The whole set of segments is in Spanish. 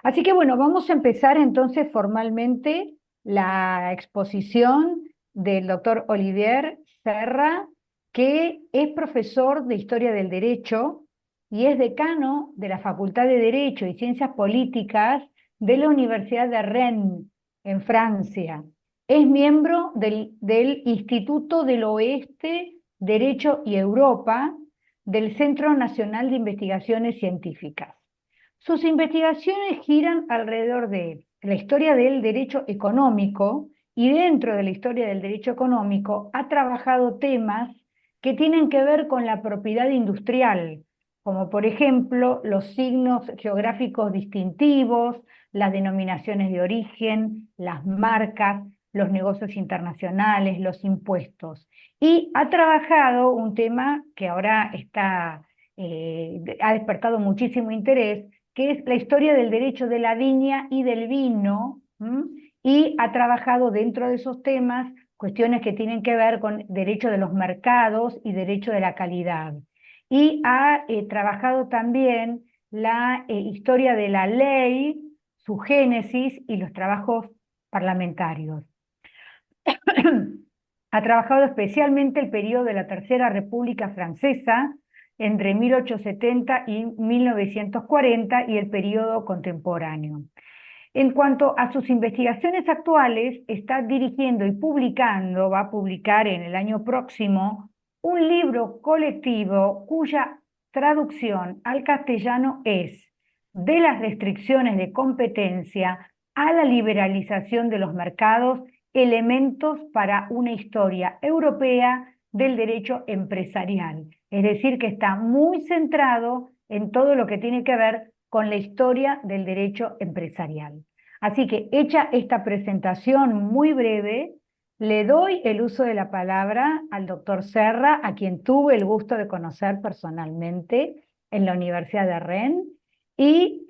Así que bueno, vamos a empezar entonces formalmente la exposición del doctor Olivier Serra, que es profesor de Historia del Derecho y es decano de la Facultad de Derecho y Ciencias Políticas de la Universidad de Rennes, en Francia. Es miembro del Instituto del Oeste, Derecho y Europa del Centro Nacional de Investigaciones Científicas. Sus investigaciones giran alrededor de la historia del derecho económico y dentro de la historia del derecho económico ha trabajado temas que tienen que ver con la propiedad industrial, como por ejemplo los signos geográficos distintivos, las denominaciones de origen, las marcas, los negocios internacionales, los impuestos. Y ha trabajado un tema que ahora ha despertado muchísimo interés, que es la historia del derecho de la viña y del vino, y ha trabajado dentro de esos temas cuestiones que tienen que ver con derecho de los mercados y derecho de la calidad. Y ha trabajado también la historia de la ley, su génesis y los trabajos parlamentarios. Ha trabajado especialmente el periodo de la Tercera República Francesa, entre 1870 y 1940, y el periodo contemporáneo. En cuanto a sus investigaciones actuales, está dirigiendo y publicando, va a publicar en el año próximo, un libro colectivo cuya traducción al castellano es De las restricciones de competencia a la liberalización de los mercados, elementos para una historia europea del derecho empresarial. Es decir, que está muy centrado en todo lo que tiene que ver con la historia del derecho empresarial. Así que hecha esta presentación muy breve, le doy el uso de la palabra al doctor Serra, a quien tuve el gusto de conocer personalmente en la Universidad de Rennes. Y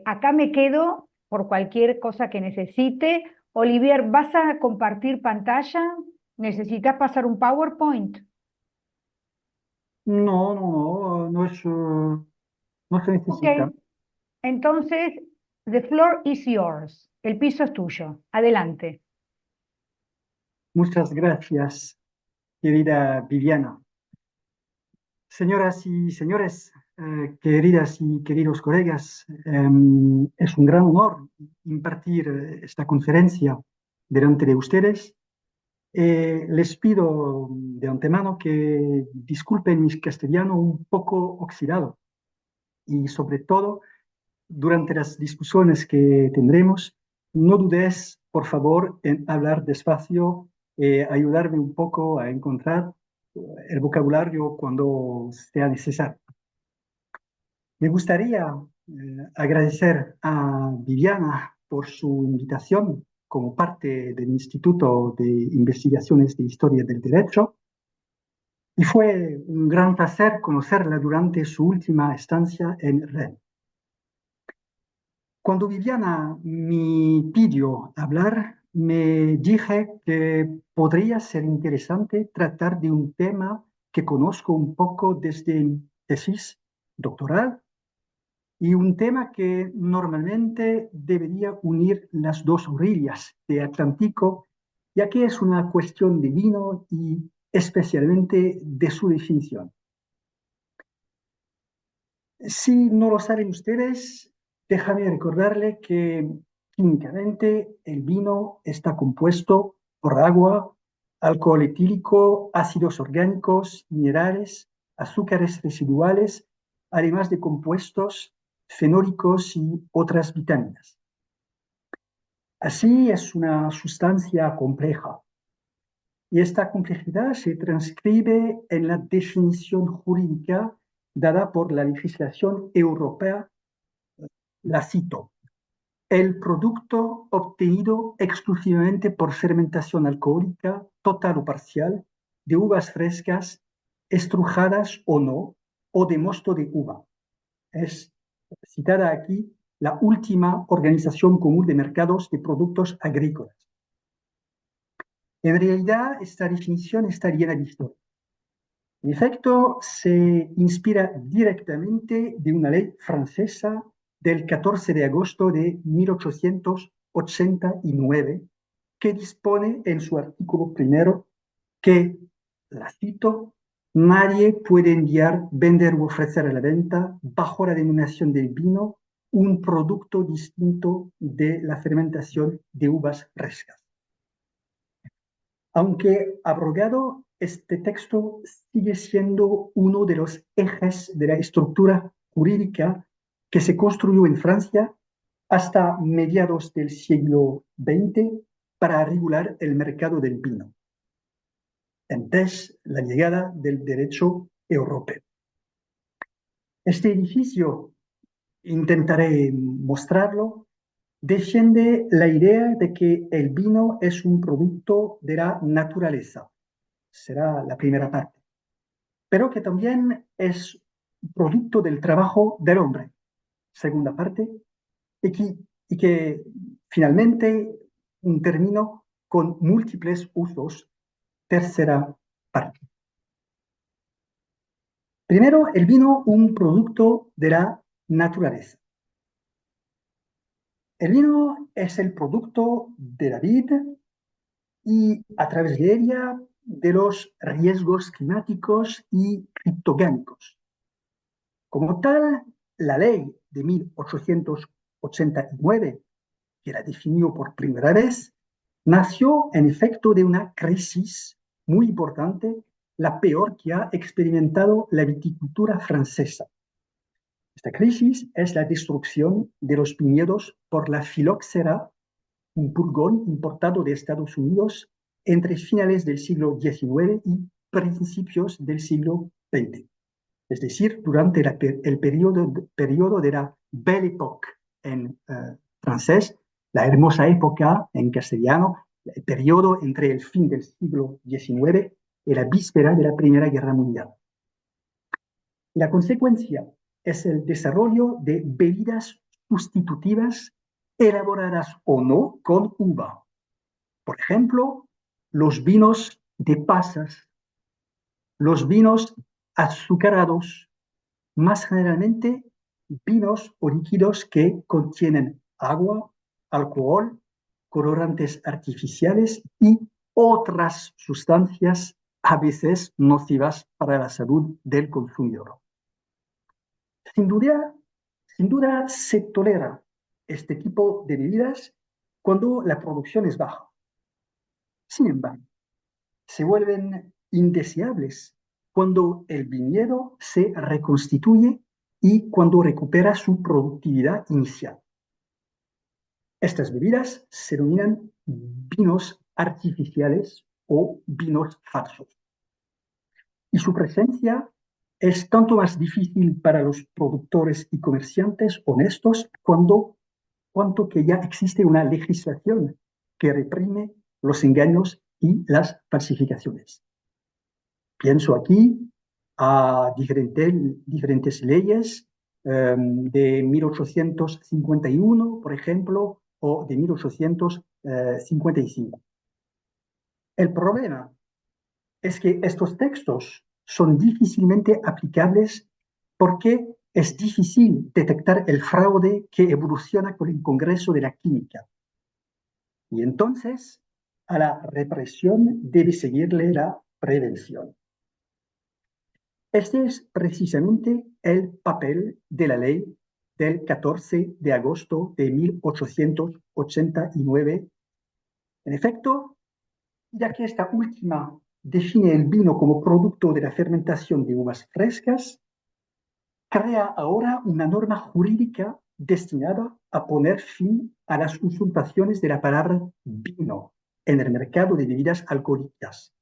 acá me quedo por cualquier cosa que necesite. Olivier, ¿vas a compartir pantalla? ¿Necesitas pasar un PowerPoint? No, no, no, no se Ok, necesita. entonces, the floor is yours. El piso es tuyo. Adelante. Muchas gracias, querida Viviana. Señoras y señores, queridas y queridos colegas, es un gran honor impartir esta conferencia delante de ustedes. Les pido de antemano que disculpen mi castellano un poco oxidado y sobre todo durante las discusiones que tendremos, no dudes, por favor, en hablar despacio, ayudarme un poco a encontrar el vocabulario cuando sea necesario. Me gustaría agradecer a Viviana por su invitación como parte del Instituto de Investigaciones de Historia del Derecho y fue un gran placer conocerla durante su última estancia en Rennes. Cuando Viviana me pidió hablar, me dije que podría ser interesante tratar de un tema que conozco un poco desde mi tesis doctoral y un tema que normalmente debería unir las dos orillas del Atlántico, ya que es una cuestión de vino y especialmente de su definición. Si no lo saben ustedes, déjame recordarle que químicamente el vino está compuesto por agua, alcohol etílico, ácidos orgánicos, minerales, azúcares residuales, además de compuestos fenólicos y otras vitaminas. Así es una sustancia compleja y esta complejidad se transcribe en la definición jurídica dada por la legislación europea. La cito: el producto obtenido exclusivamente por fermentación alcohólica, total o parcial, de uvas frescas, estrujadas o no, o de mosto de uva. Es citada aquí la última Organización Común de Mercados de Productos Agrícolas. En realidad, esta definición está llena de historia. En efecto, se inspira directamente de una ley francesa del 14 de agosto de 1889, que dispone en su artículo primero que, la cito, nadie puede enviar, vender u ofrecer a la venta bajo la denominación del vino un producto distinto de la fermentación de uvas frescas. Aunque abrogado, este texto sigue siendo uno de los ejes de la estructura jurídica que se construyó en Francia hasta mediados del siglo XX para regular el mercado del vino, antes la llegada del derecho europeo. Este edificio, intentaré mostrarlo, defiende la idea de que el vino es un producto de la naturaleza. Será la primera parte. Pero que también es producto del trabajo del hombre. Segunda parte. Y que finalmente un término con múltiples usos. Tercera parte. Primero, el vino, un producto de la naturaleza. El vino es el producto de la vid y a través de ella de los riesgos climáticos y criptogénicos. Como tal, la ley de 1889, que la definió por primera vez, nació en efecto de una crisis muy importante, la peor que ha experimentado la viticultura francesa. Esta crisis es la destrucción de los viñedos por la filoxera, un pulgón importado de Estados Unidos entre finales del siglo XIX y principios del siglo XX. Es decir, durante el periodo de la Belle Époque en francés, la hermosa época en castellano, el periodo entre el fin del siglo XIX y la víspera de la Primera Guerra Mundial. La consecuencia es el desarrollo de bebidas sustitutivas elaboradas o no con uva. Por ejemplo, los vinos de pasas, los vinos azucarados, más generalmente vinos o líquidos que contienen agua, alcohol, colorantes artificiales y otras sustancias a veces nocivas para la salud del consumidor. Sin duda, sin duda se tolera este tipo de bebidas cuando la producción es baja. Sin embargo, se vuelven indeseables cuando el viñedo se reconstituye y cuando recupera su productividad inicial. Estas bebidas se denominan vinos artificiales o vinos falsos. Y su presencia es tanto más difícil para los productores y comerciantes honestos cuanto que ya existe una legislación que reprime los engaños y las falsificaciones. Pienso aquí a diferentes leyes de 1851, por ejemplo, o de 1855. El problema es que estos textos son difícilmente aplicables porque es difícil detectar el fraude que evoluciona con el Congreso de la Química. Y entonces, a la represión debe seguirle la prevención. Este es precisamente el papel de la ley del 14 de agosto de 1889. En efecto, ya que esta última define el vino como producto de la fermentación de uvas frescas, crea ahora una norma jurídica destinada a poner fin a las usurpaciones de la palabra vino en el mercado de bebidas alcohólicas,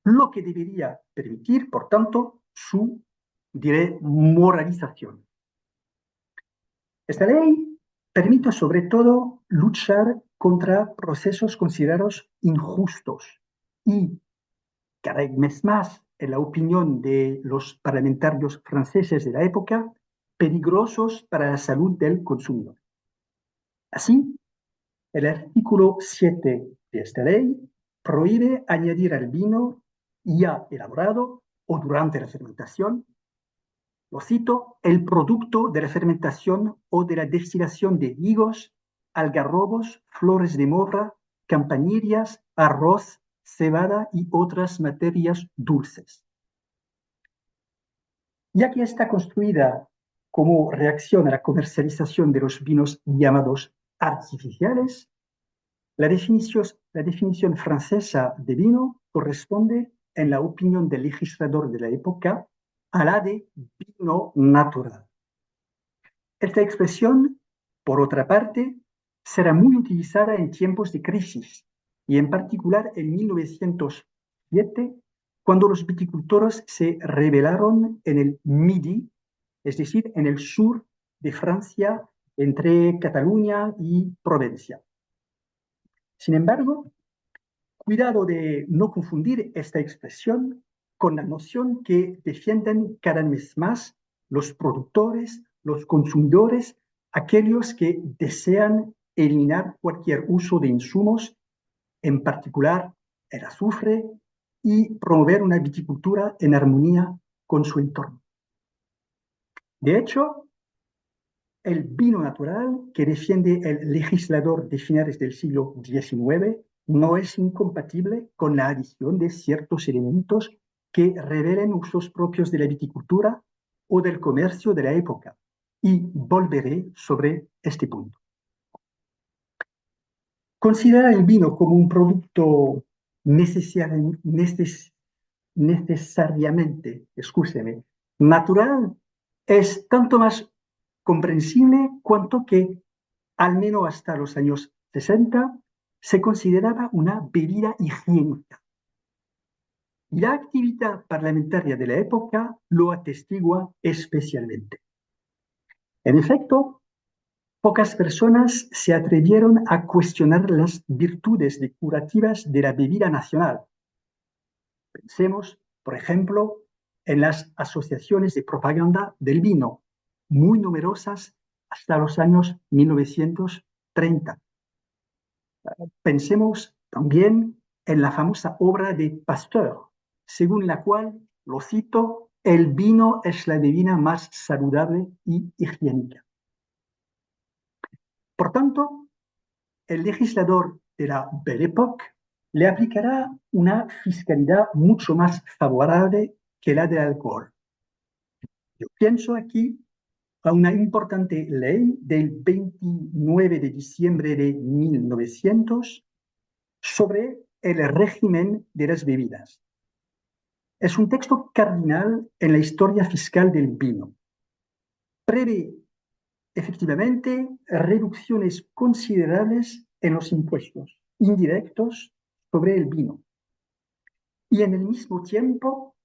lo que debería permitir, por tanto, su, diré, moralización. Esta ley permite sobre todo luchar contra procesos considerados injustos y, cada vez más, en la opinión de los parlamentarios franceses de la época, peligrosos para la salud del consumidor. Así, el artículo 7 de esta ley prohíbe añadir al vino ya elaborado o durante la fermentación lo cito, el producto de la fermentación o de la destilación de higos, algarrobos, flores de morra, campanillas, arroz, cebada y otras materias dulces. Ya que está construida como reacción a la comercialización de los vinos llamados artificiales, la definición francesa de vino corresponde, en la opinión del legislador de la época, a la de vino natural. Esta expresión, por otra parte, será muy utilizada en tiempos de crisis y en particular en 1907, cuando los viticultores se rebelaron en el Midi, es decir, en el sur de Francia, entre Cataluña y Provencia. Sin embargo, cuidado de no confundir esta expresión con la noción que defienden cada vez más los productores, los consumidores, aquellos que desean eliminar cualquier uso de insumos, en particular el azufre, y promover una viticultura en armonía con su entorno. De hecho, el vino natural que defiende el legislador de finales del siglo XIX no es incompatible con la adición de ciertos elementos que revelen usos propios de la viticultura o del comercio de la época. Y volveré sobre este punto. Considerar el vino como un producto necesariamente, escúcheme, natural es tanto más comprensible cuanto que, al menos hasta los años 60, se consideraba una bebida higiénica. Y la actividad parlamentaria de la época lo atestigua especialmente. En efecto, pocas personas se atrevieron a cuestionar las virtudes curativas de la bebida nacional. Pensemos, por ejemplo, en las asociaciones de propaganda del vino, muy numerosas hasta los años 1930. Pensemos también en la famosa obra de Pasteur, según la cual, lo cito, el vino es la bebida más saludable y higiénica. Por tanto, el legislador de la Belle Époque le aplicará una fiscalidad mucho más favorable que la del alcohol. Yo pienso aquí a una importante ley del 29 de diciembre de 1900 sobre el régimen de las bebidas. Es un texto cardinal en la historia fiscal del vino. Prevé efectivamente reducciones considerables en los impuestos indirectos sobre el vino. Y en el mismo tiempo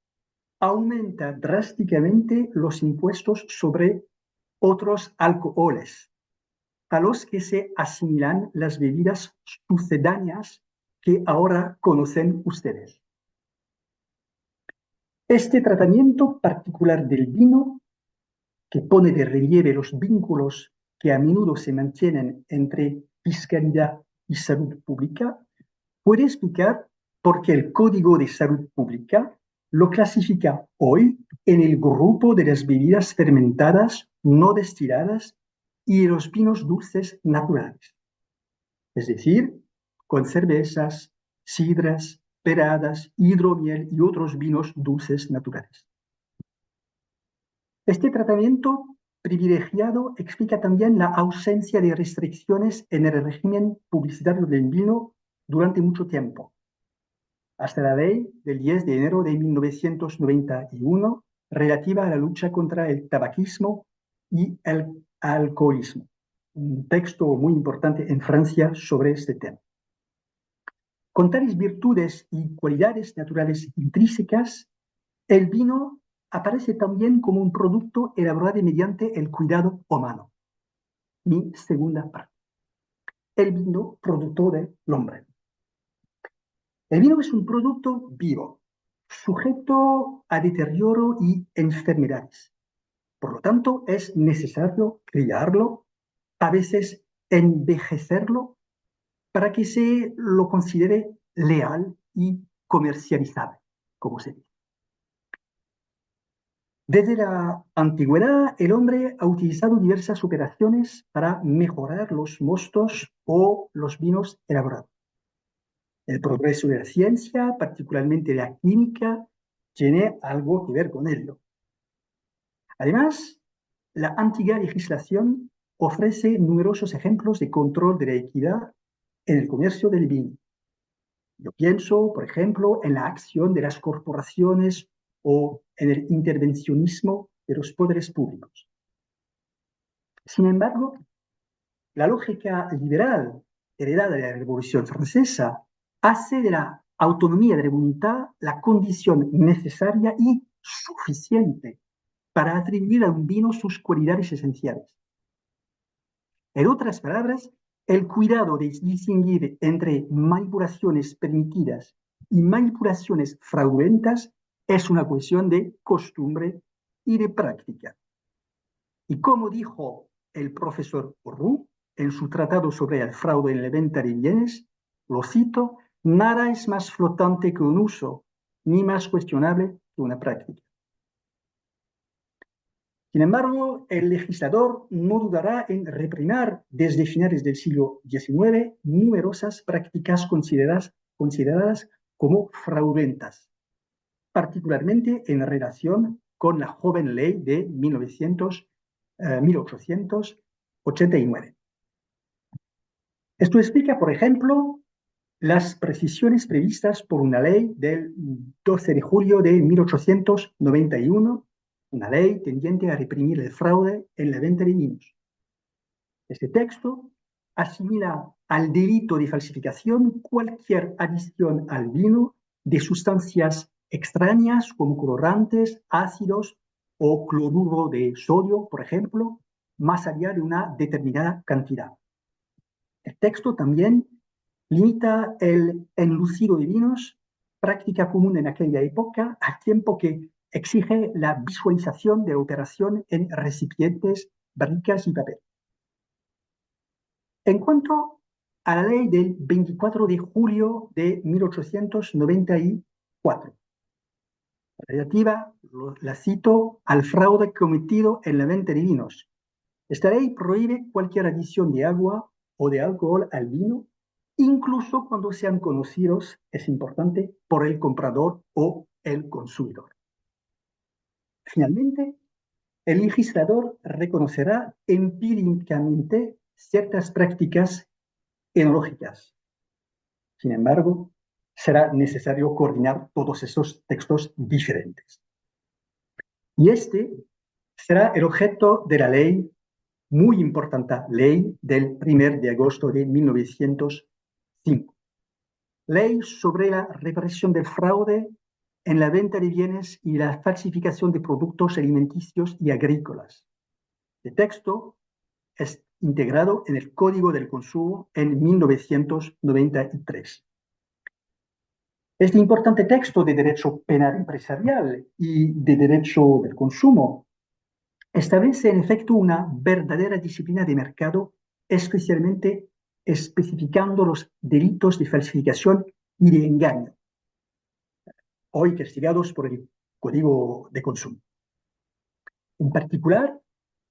aumenta drásticamente los impuestos sobre otros alcoholes, a los que se asimilan las bebidas sucedáneas que ahora conocen ustedes. Este tratamiento particular del vino, que pone de relieve los vínculos que a menudo se mantienen entre fiscalidad y salud pública, puede explicar por qué el Código de Salud Pública lo clasifica hoy en el grupo de las bebidas fermentadas no destiladas y los vinos dulces naturales. Es decir, con cervezas, sidras, peradas, hidromiel y otros vinos dulces naturales. Este tratamiento privilegiado explica también la ausencia de restricciones en el régimen publicitario del vino durante mucho tiempo, hasta la ley del 10 de enero de 1991 relativa a la lucha contra el tabaquismo y el alcoholismo. Un texto muy importante en Francia sobre este tema. Con tales virtudes y cualidades naturales intrínsecas, el vino aparece también como un producto elaborado mediante el cuidado humano. Mi segunda parte. El vino, producto del hombre. El vino es un producto vivo, sujeto a deterioro y enfermedades. Por lo tanto, es necesario criarlo, a veces envejecerlo, para que se lo considere leal y comercializable, como se dice. Desde la antigüedad, el hombre ha utilizado diversas operaciones para mejorar los mostos o los vinos elaborados. El progreso de la ciencia, particularmente de la química, tiene algo que ver con ello. Además, la antigua legislación ofrece numerosos ejemplos de control de la equidad en el comercio del vino. Yo pienso, por ejemplo, en la acción de las corporaciones o en el intervencionismo de los poderes públicos. Sin embargo, la lógica liberal heredada de la Revolución Francesa hace de la autonomía de la voluntad la condición necesaria y suficiente para atribuir a un vino sus cualidades esenciales. En otras palabras, el cuidado de distinguir entre manipulaciones permitidas y manipulaciones fraudulentas es una cuestión de costumbre y de práctica. Y como dijo el profesor Roux en su tratado sobre el fraude en la venta de bienes, lo cito, nada es más flotante que un uso, ni más cuestionable que una práctica. Sin embargo, el legislador no dudará en reprimir desde finales del siglo XIX numerosas prácticas consideradas como fraudulentas, particularmente en relación con la joven ley de 1889. Esto explica, por ejemplo, las precisiones previstas por una ley del 12 de julio de 1891, una ley tendiente a reprimir el fraude en la venta de vinos. Este texto asimila al delito de falsificación cualquier adición al vino de sustancias extrañas como colorantes, ácidos o cloruro de sodio, por ejemplo, más allá de una determinada cantidad. El texto también limita el enlucido de vinos, práctica común en aquella época, al tiempo que exige la visualización de la operación en recipientes, barricas y papel. En cuanto a la ley del 24 de julio de 1894, relativa, la cito, al fraude cometido en la venta de vinos. Esta ley prohíbe cualquier adición de agua o de alcohol al vino, incluso cuando sean conocidos, es importante, por el comprador o el consumidor. Finalmente, el legislador reconocerá empíricamente ciertas prácticas enológicas. Sin embargo, será necesario coordinar todos esos textos diferentes. Y este será el objeto de la ley, muy importante ley del 1 de agosto de 1905. Ley sobre la represión del fraude en la venta de bienes y la falsificación de productos alimenticios y agrícolas. El texto es integrado en el Código del Consumo en 1993. Este importante texto de derecho penal empresarial y de derecho del consumo establece en efecto una verdadera disciplina de mercado, especialmente especificando los delitos de falsificación y de engaño, hoy castigados por el Código de Consumo. En particular,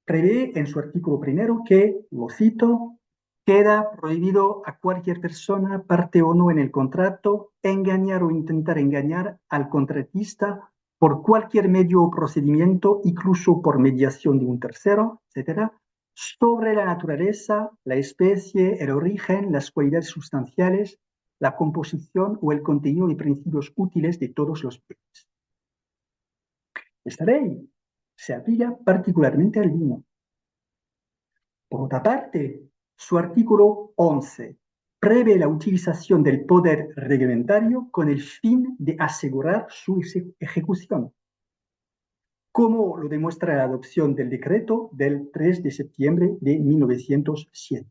prevé en su artículo primero que, lo cito, queda prohibido a cualquier persona, parte o no en el contrato, engañar o intentar engañar al contratista por cualquier medio o procedimiento, incluso por mediación de un tercero, etcétera, sobre la naturaleza, la especie, el origen, las cualidades sustanciales, la composición o el contenido de principios útiles de todos los bienes. Esta ley se aplica particularmente al vino. Por otra parte, su artículo 11 prevé la utilización del poder reglamentario con el fin de asegurar su ejecución, como lo demuestra la adopción del decreto del 3 de septiembre de 1907.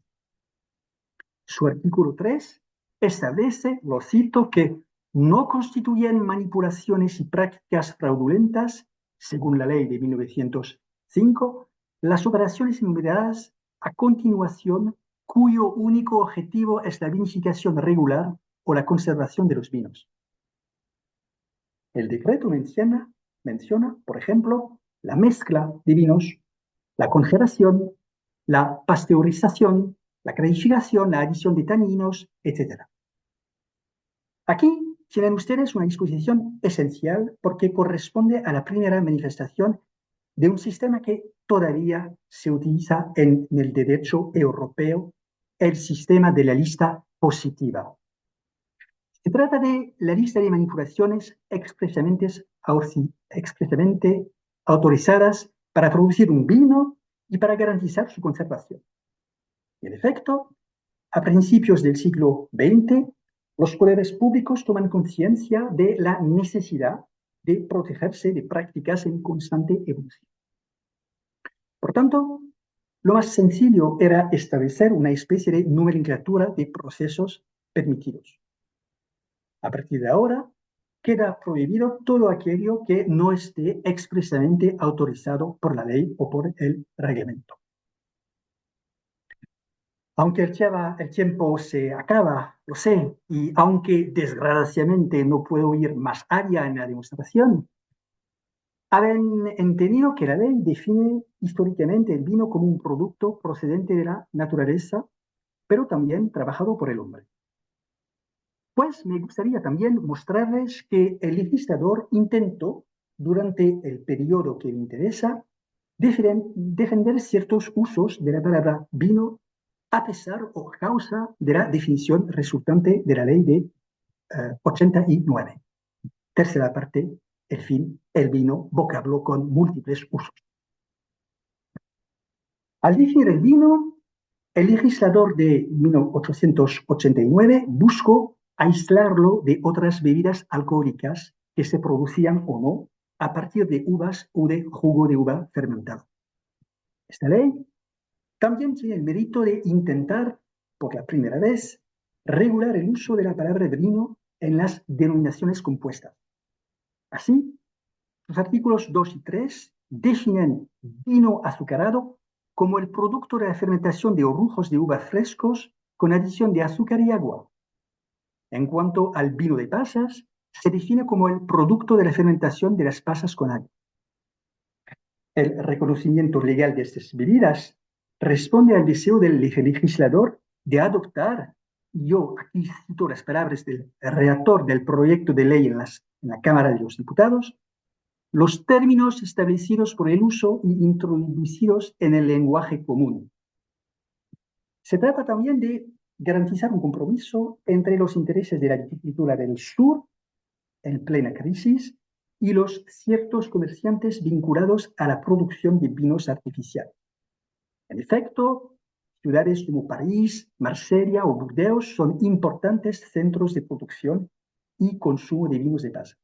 Su artículo 3 establece, lo cito, que no constituyen manipulaciones y prácticas fraudulentas, según la ley de 1905, las operaciones enumeradas a continuación, cuyo único objetivo es la vinificación regular o la conservación de los vinos. El decreto menciona, por ejemplo, la mezcla de vinos, la congelación, la pasteurización, la clarificación, la adición de taninos, etc. Aquí tienen ustedes una disposición esencial porque corresponde a la primera manifestación de un sistema que todavía se utiliza en el derecho europeo, el sistema de la lista positiva. Se trata de la lista de manipulaciones expresamente autorizadas para producir un vino y para garantizar su conservación. En efecto, a principios del siglo XX, los poderes públicos toman conciencia de la necesidad de protegerse de prácticas en constante evolución. Por tanto, lo más sencillo era establecer una especie de nomenclatura de procesos permitidos. A partir de ahora, queda prohibido todo aquello que no esté expresamente autorizado por la ley o por el reglamento. Aunque el tiempo se acaba, lo sé, y aunque desgraciadamente no puedo ir más allá en la demostración, han entendido que la ley define históricamente el vino como un producto procedente de la naturaleza, pero también trabajado por el hombre. Pues me gustaría también mostrarles que el legislador intentó, durante el periodo que me interesa, defender ciertos usos de la palabra vino a pesar o a causa de la definición resultante de la ley de 89. Tercera parte, el fin, el vino, vocablo con múltiples usos. Al definir el vino, el legislador de 1889 buscó aislarlo de otras bebidas alcohólicas que se producían o no a partir de uvas o de jugo de uva fermentado. Esta ley también tiene el mérito de intentar, por la primera vez, regular el uso de la palabra vino en las denominaciones compuestas. Así, los artículos 2 y 3 definen vino azucarado como el producto de la fermentación de orujos de uva frescos con adición de azúcar y agua. En cuanto al vino de pasas, se define como el producto de la fermentación de las pasas con agua. El reconocimiento legal de estas bebidas responde al deseo del legislador de adoptar, yo aquí cito las palabras del redactor del proyecto de ley en la Cámara de los Diputados, los términos establecidos por el uso y introducidos en el lenguaje común. Se trata también de garantizar un compromiso entre los intereses de la viticultura del sur, en plena crisis, y los ciertos comerciantes vinculados a la producción de vinos artificiales. En efecto, ciudades como París, Marsella o Burdeos son importantes centros de producción y consumo de vinos de pasa.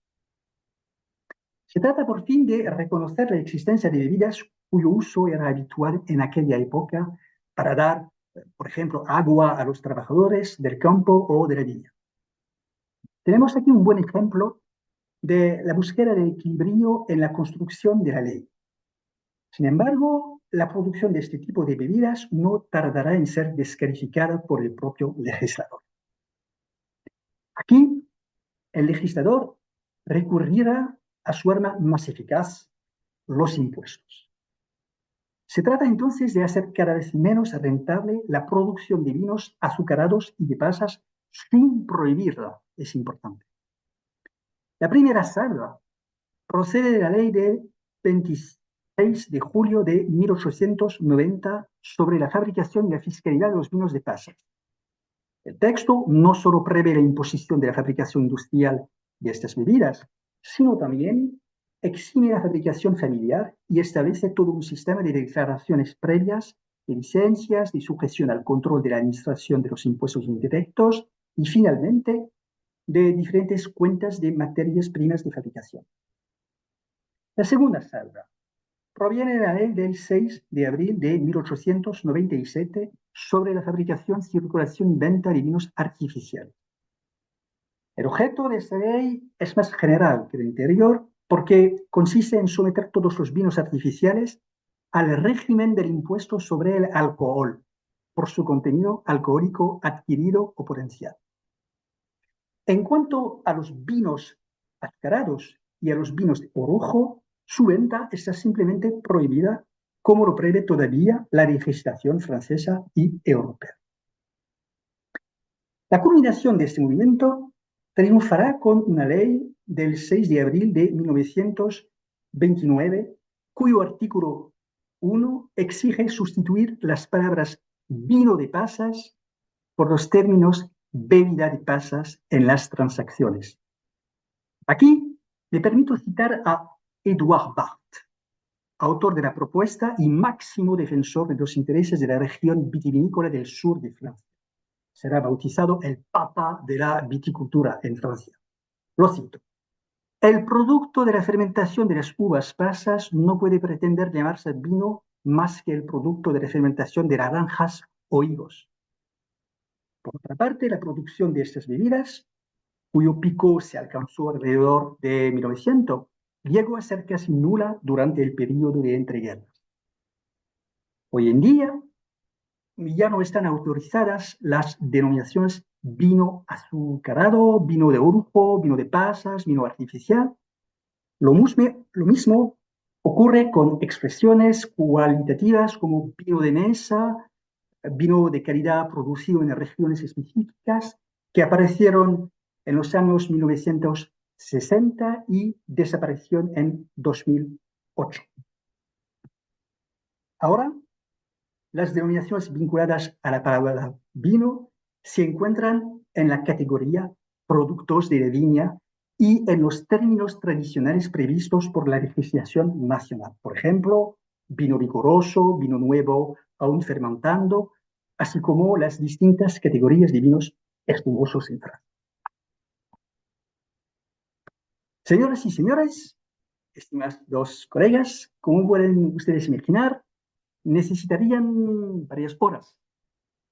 Se trata por fin de reconocer la existencia de bebidas cuyo uso era habitual en aquella época para dar, por ejemplo, agua a los trabajadores del campo o de la viña. Tenemos aquí un buen ejemplo de la búsqueda de equilibrio en la construcción de la ley. Sin embargo, la producción de este tipo de bebidas no tardará en ser descalificada por el propio legislador. Aquí, el legislador recurrirá a su arma más eficaz, los impuestos. Se trata entonces de hacer cada vez menos rentable la producción de vinos azucarados y de pasas sin prohibirla, es importante. La primera salva procede de la ley de 26 de julio de 1890 sobre la fabricación y la fiscalidad de los vinos de pasas. El texto no solo prevé la imposición de la fabricación industrial de estas bebidas, sino también exime la fabricación familiar y establece todo un sistema de declaraciones previas, de licencias, de sujeción al control de la administración de los impuestos indirectos y, finalmente, de diferentes cuentas de materias primas de fabricación. La segunda salva proviene de la ley del 6 de abril de 1897 sobre la fabricación, circulación y venta de vinos artificiales. El objeto de esta ley es más general que el anterior porque consiste en someter todos los vinos artificiales al régimen del impuesto sobre el alcohol por su contenido alcohólico adquirido o potencial. En cuanto a los vinos azucarados y a los vinos de orujo, su venta está simplemente prohibida, como lo prevé todavía la legislación francesa y europea. La culminación de este movimiento triunfará con una ley del 6 de abril de 1929, cuyo artículo 1 exige sustituir las palabras vino de pasas por los términos bebida de pasas en las transacciones. Aquí le permito citar a Edouard Barthes, autor de la propuesta y máximo defensor de los intereses de la región vitivinícola del sur de Francia. Será bautizado el Papa de la viticultura en Francia. Lo cito. El producto de la fermentación de las uvas pasas no puede pretender llamarse vino más que el producto de la fermentación de naranjas o higos. Por otra parte, la producción de estas bebidas, cuyo pico se alcanzó alrededor de 1900, llegó a ser casi nula durante el periodo de entreguerras. Hoy en día, ya no están autorizadas las denominaciones vino azucarado, vino de orujo, vino de pasas, vino artificial. Lo mismo ocurre con expresiones cualitativas como vino de mesa, vino de calidad producido en regiones específicas, que aparecieron en los años 1960 y desaparecieron en 2008. Ahora, las denominaciones vinculadas a la palabra vino se encuentran en la categoría productos de la viña y en los términos tradicionales previstos por la legislación nacional. Por ejemplo, vino vigoroso, vino nuevo, aún fermentando, así como las distintas categorías de vinos espumosos en Francia. Señoras y señores, estimados colegas, como pueden ustedes imaginar, necesitarían varias horas,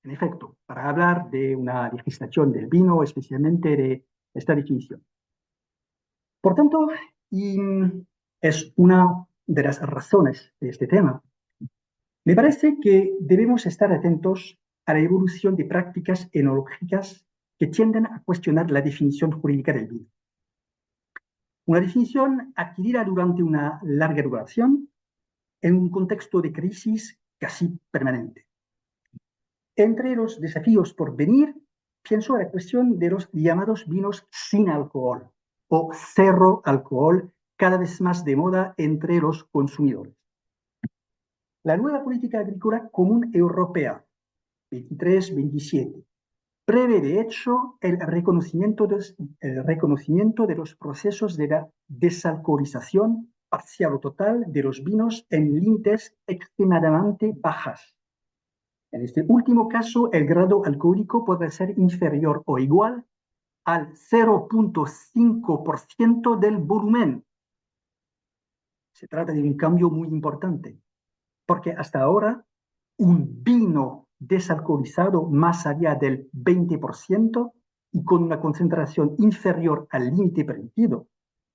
en efecto, para hablar de una legislación del vino, especialmente de esta definición. Por tanto, y es una de las razones de este tema, me parece que debemos estar atentos a la evolución de prácticas enológicas que tienden a cuestionar la definición jurídica del vino. Una definición adquirida durante una larga duración en un contexto de crisis casi permanente. Entre los desafíos por venir, pienso en la cuestión de los llamados vinos sin alcohol o cero alcohol, cada vez más de moda entre los consumidores. La nueva política agrícola común europea 23-27 prevé de hecho el reconocimiento de los procesos de la desalcoholización parcial o total de los vinos en límites extremadamente bajas. En este último caso, el grado alcohólico puede ser inferior o igual al 0,5% del volumen. Se trata de un cambio muy importante, porque hasta ahora un vino desalcoholizado más allá del 20% y con una concentración inferior al límite permitido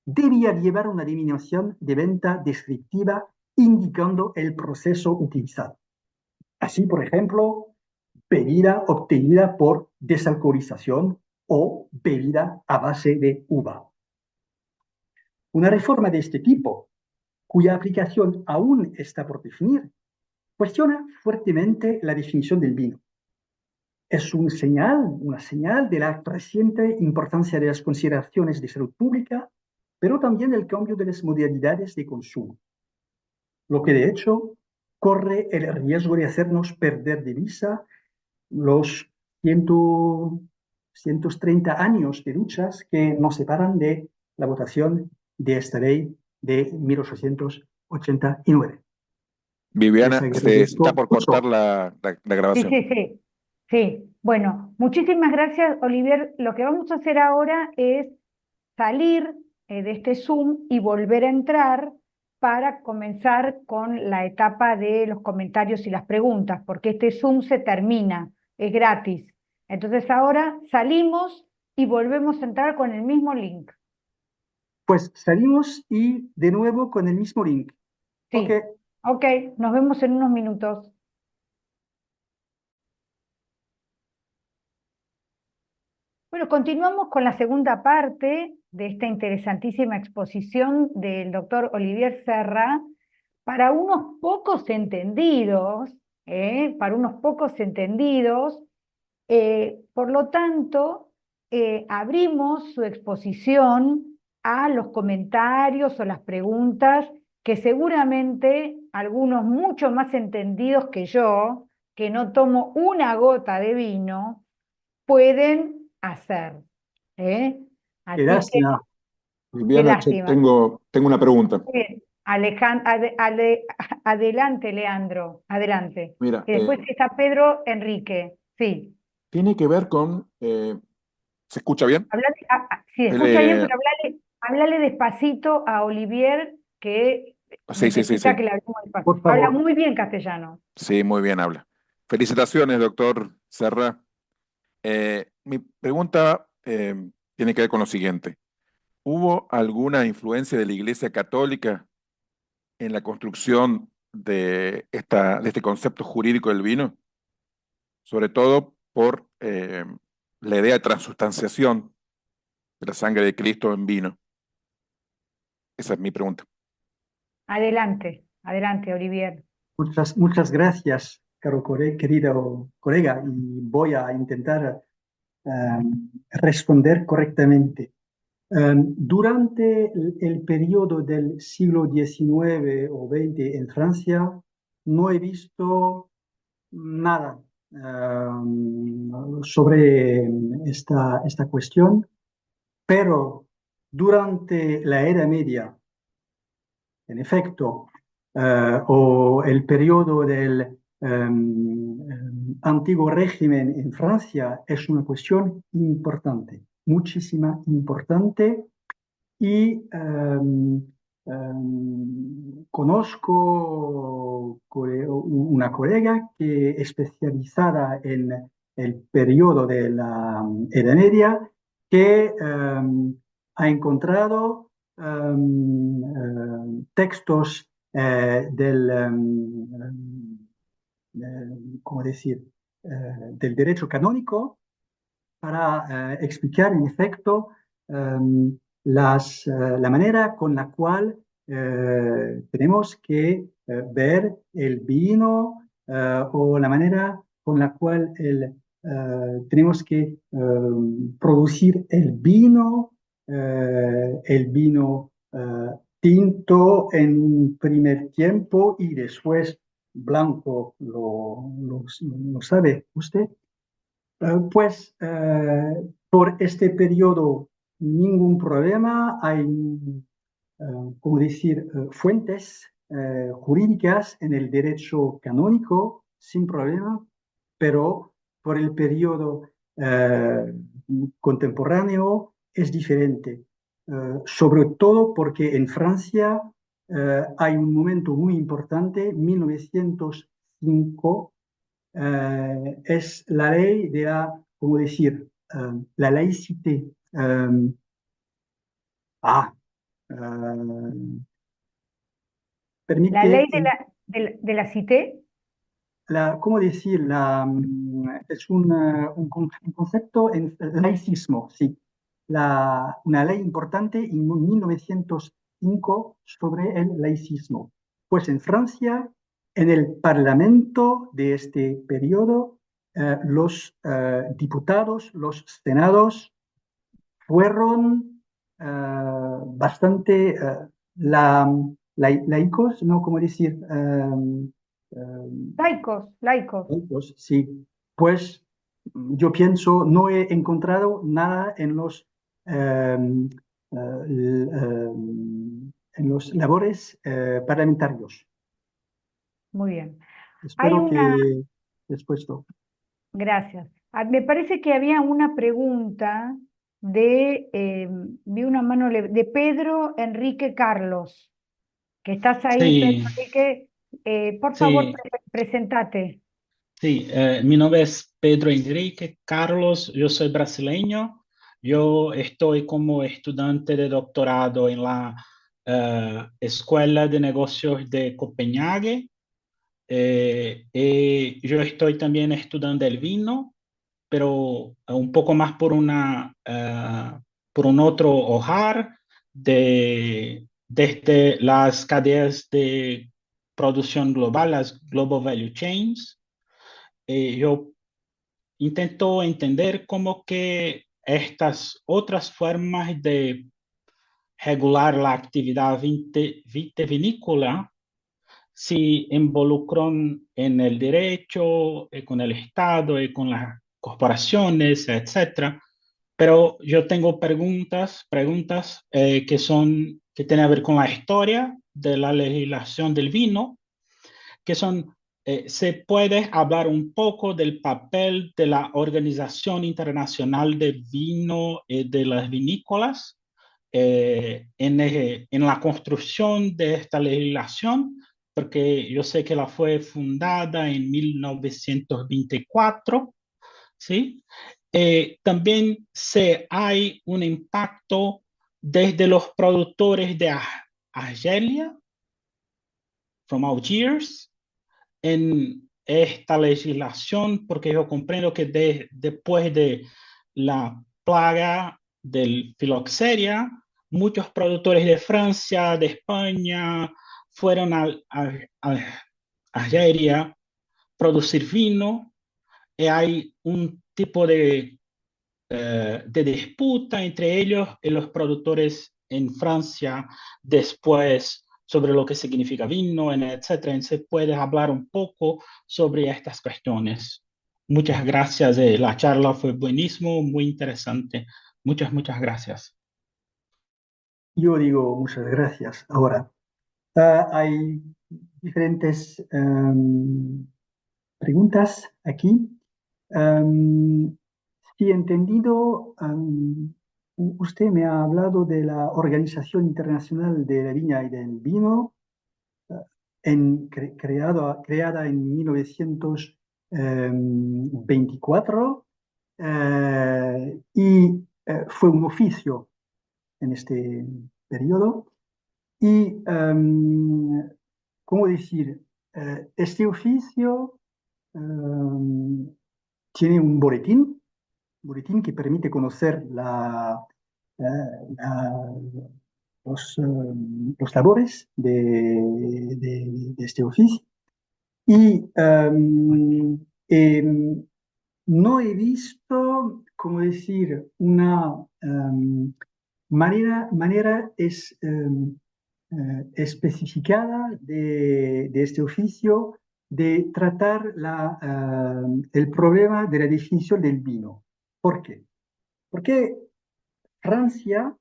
debía llevar una disminución de venta descriptiva indicando el proceso utilizado. Así, por ejemplo, bebida obtenida por desalcoholización o bebida a base de uva. Una reforma de este tipo, cuya aplicación aún está por definir, cuestiona fuertemente la definición del vino. Es una señal de la creciente importancia de las consideraciones de salud pública, pero también del cambio de las modalidades de consumo, lo que de hecho corre el riesgo de hacernos perder de vista los 130 años de luchas que nos separan de la votación de esta ley de 1889. Les Viviana, se está agradezco por cortar mucho. la Sí, grabación. sí, sí. Sí. Bueno, muchísimas gracias, Olivier. Lo que vamos a hacer ahora es salir de este Zoom y volver a entrar para comenzar con la etapa de los comentarios y las preguntas, porque este Zoom se termina, es gratis. Entonces ahora salimos y volvemos a entrar con el mismo link. Pues salimos y de nuevo con el mismo link. Ok. Sí, ok, nos vemos en unos minutos. Bueno, continuamos con la segunda parte de esta interesantísima exposición del doctor Olivier Serra para unos pocos entendidos, para unos pocos entendidos. Por lo tanto, abrimos su exposición a los comentarios o las preguntas que seguramente algunos mucho más entendidos que yo, que no tomo una gota de vino, pueden hacer. Qué Así que, lástima. qué Viviana, lástima. tengo una pregunta. Bien, adelante, Leandro, adelante. Mira, Y después está Pedro Enrique. Sí, tiene que ver con, ¿se escucha bien? si El, escucha bien, pero hablale despacito a Olivier, que sí, sí, sí, necesita sí. que le hablemos despacio. Por Habla favor. muy bien castellano. Sí, muy bien habla. Felicitaciones, doctor Serra. Mi pregunta tiene que ver con lo siguiente. ¿Hubo alguna influencia de la Iglesia Católica en la construcción de este concepto jurídico del vino? Sobre todo por la idea de transustanciación de la sangre de Cristo en vino. Esa es mi pregunta. Adelante, adelante, Olivier. Muchas gracias, querido colega, y voy a intentar responder correctamente. Durante el periodo del siglo XIX o XX en Francia, no he visto nada sobre esta cuestión, pero durante la Edad Media, en efecto, o el periodo del antiguo régimen en Francia es una cuestión importante, muchísima importante, y conozco una colega que especializada en el periodo de la Edad Media que ha encontrado textos ¿cómo decir? Del derecho canónico para explicar en efecto la manera con la cual tenemos que ver el vino o la manera con la cual tenemos que producir el vino tinto en primer tiempo y después blanco, lo sabe usted. Pues por este periodo ningún problema, hay, como decir, fuentes jurídicas en el derecho canónico sin problema, pero por el periodo eh, contemporáneo es diferente. Sobre todo porque en Francia hay un momento muy importante, 1905, es la ley de la, ¿cómo decir? La laïcité. Ah, eh, La ley permite, de la cité. ¿cómo decir? Es un concepto en laicismo, sí. Una ley importante en 1905 sobre el laicismo. Pues en Francia, en el Parlamento de este periodo, los diputados, los senados, fueron bastante laicos, ¿no? ¿Cómo decir? Laicos, laicos. Laicos, sí. Pues yo pienso, no he encontrado nada en los labores parlamentarios. Muy bien. Hay Espero una, que después. gracias. Me parece que había una pregunta vi una mano de Pedro Enrique Carlos, que estás ahí, Pedro Sí, Enrique. Por favor, sí, presentate. sí. Mi nombre es Pedro Enrique Carlos, yo soy brasileño. Yo estoy como estudiante de doctorado en la Escuela de Negocios de Copenhague. Y yo estoy también estudiando el vino, pero un poco más por una por un otro hogar, desde las cadenas de producción global, las Global Value Chains. Yo intento entender cómo que estas otras formas de regular la actividad vitivinícola se involucran en el derecho, con el Estado y con las corporaciones, etcétera. Pero yo tengo preguntas que tienen a ver con la historia de la legislación del vino, que son, ¿se puede hablar un poco del papel de la Organización Internacional del Vino y de las Vinícolas en la construcción de esta legislación? Porque yo sé que la fue fundada en 1924, ¿sí? También hay un impacto desde los productores de Argelia, from Algiers, en esta legislación, porque yo comprendo que después de la plaga del filoxeria, muchos productores de Francia, de España, fueron a Argelia producir vino, y hay un tipo de disputa entre ellos y los productores en Francia después sobre lo que significa vino, etcétera. Entonces, puedes hablar un poco sobre estas cuestiones. Muchas gracias. La charla fue buenísimo, muy interesante. Muchas gracias. Yo digo muchas gracias. Ahora, hay diferentes preguntas aquí. Si he entendido, usted me ha hablado de la Organización Internacional de la Viña y del Vino, creada en 1924, y fue un oficio en este periodo. Y, ¿cómo decir? Este oficio tiene un boletín que permite conocer eh, la- los labores de este oficio. Y no he visto, como decir, una manera especificada de este oficio de tratar el problema de la definición del vino. ¿Por qué? Porque Francia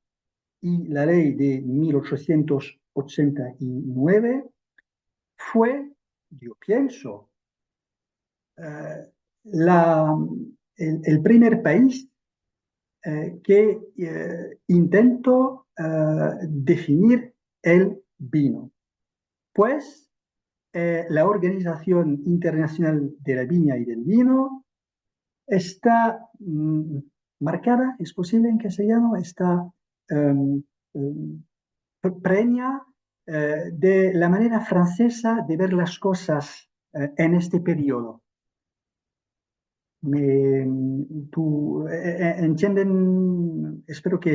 y la ley de 1889 fue, yo pienso, eh, la, el primer país que intentó definir el vino. Pues la Organización Internacional de la Viña y del Vino está marcada, es posible en que se llama, está um, um, preña de la manera francesa de ver las cosas en este periodo. Entienden, espero que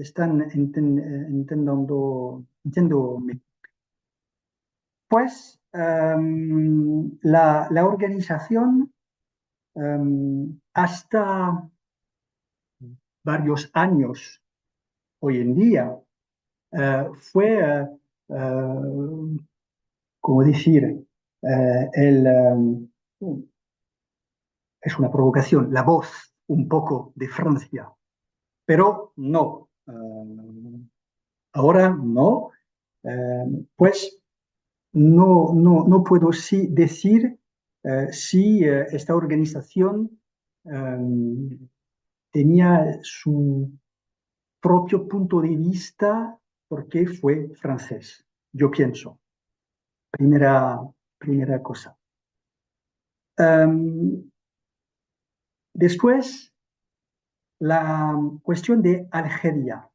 están entendiendo. Pues la organización hasta varios años hoy en día fue, como decir, es una provocación, la voz un poco de Francia, pero no, ahora no, pues no puedo decir si esta organización tenía su propio punto de vista porque fue francés, yo pienso. Primera cosa. Después, la cuestión de Argelia.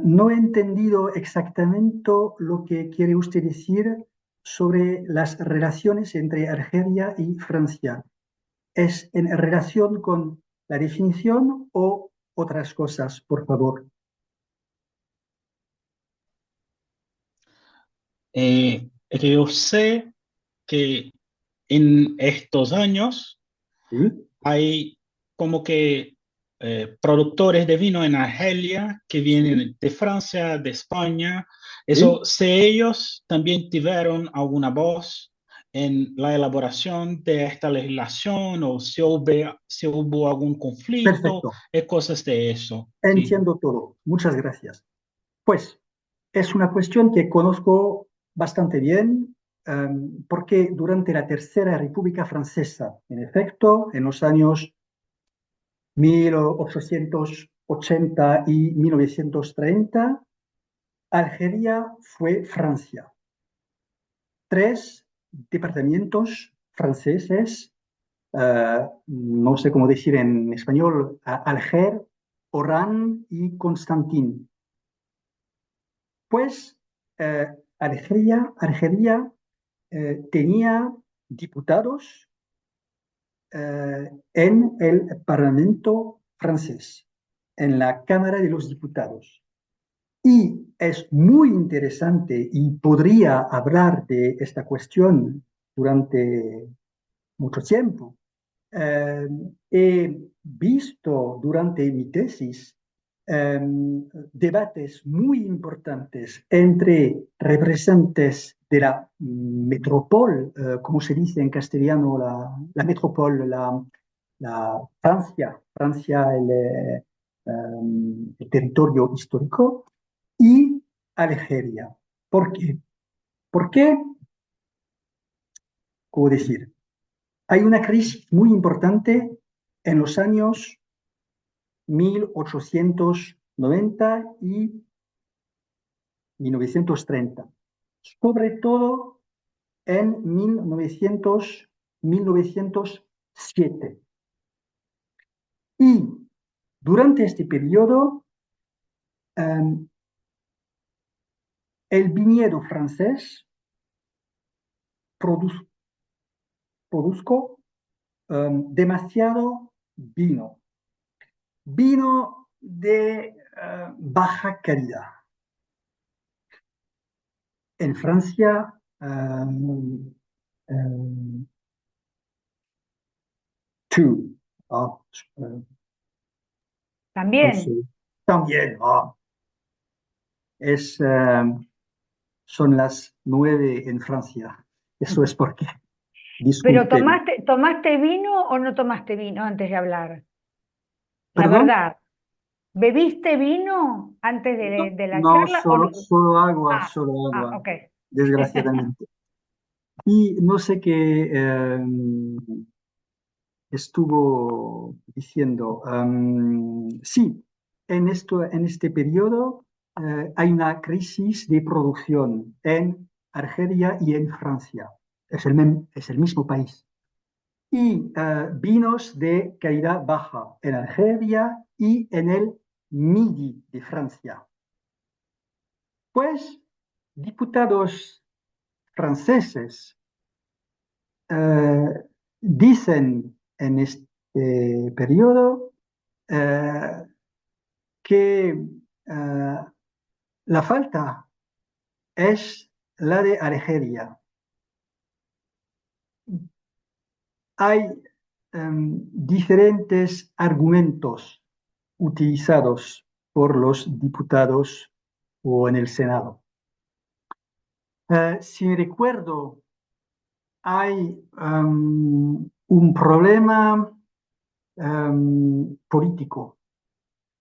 No he entendido exactamente lo que quiere usted decir sobre las relaciones entre Argelia y Francia. ¿Es en relación con la definición o otras cosas, por favor. Es que yo sé que en estos años ¿Sí? hay como que productores de vino en Argelia que ¿Sí? vienen de Francia, de España. ¿Sí? Eso, si ellos también tuvieron alguna voz en la elaboración de esta legislación o si hubo algún conflicto, Perfecto. cosas de eso. Sí. Entiendo todo. Muchas gracias. Pues es una cuestión que conozco bastante bien, porque durante la Tercera República Francesa, en efecto, en los años 1880 y 1930, Algeria fue Francia. Tres departamentos franceses, no sé cómo decir en español, Alger, Oran y Constantin. Pues Argelia tenía diputados en el Parlamento francés, en la Cámara de los Diputados. Y es muy interesante y podría hablar de esta cuestión durante mucho tiempo. He visto durante mi tesis eh, debates muy importantes entre representantes de la metrópole, como se dice en castellano, la metrópole, la Francia, el territorio histórico, y Algeria. ¿Por qué? Porque, ¿cómo decir? Hay una crisis muy importante en los años 1890 y 1930, sobre todo en 1907. Y durante este periodo, eh, el viñedo francés produjo demasiado vino de baja calidad. En Francia, um, two, ah, no sé, También. también, es, son las 9 en Francia. Eso es porque, Pero disculpen, ¿tomaste vino o no tomaste vino antes de hablar? La perdón, verdad, ¿bebiste vino antes no, de la no, charla o no? Ah, solo ah, agua, ok. desgraciadamente. Y no sé qué estuvo diciendo. Sí, en este periodo hay una crisis de producción en Argelia y en Francia. Es el mismo país. Y vinos de calidad baja en Argelia y en el Midi de Francia. Pues diputados franceses eh, dicen en este periodo eh, que la falta es la de Argelia. Hay diferentes argumentos utilizados por los diputados o en el Senado. Si recuerdo, hay un problema político.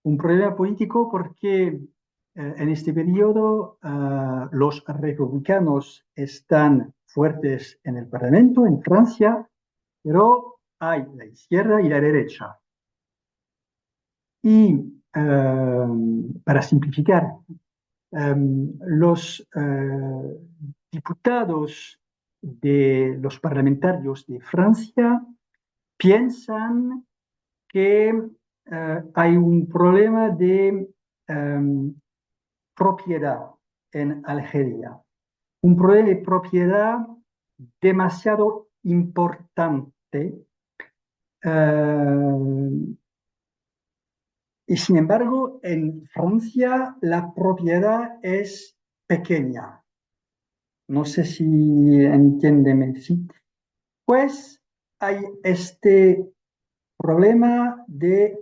Un problema político porque en este periodo los republicanos están fuertes en el Parlamento, en Francia, pero hay la izquierda y la derecha. Y para simplificar, los diputados de los parlamentarios de Francia piensan que hay un problema de propiedad en Algeria, un problema de propiedad demasiado importante, eh, Y sin embargo, en Francia la propiedad es pequeña. No sé si entiéndeme, ¿sí? Pues hay este problema de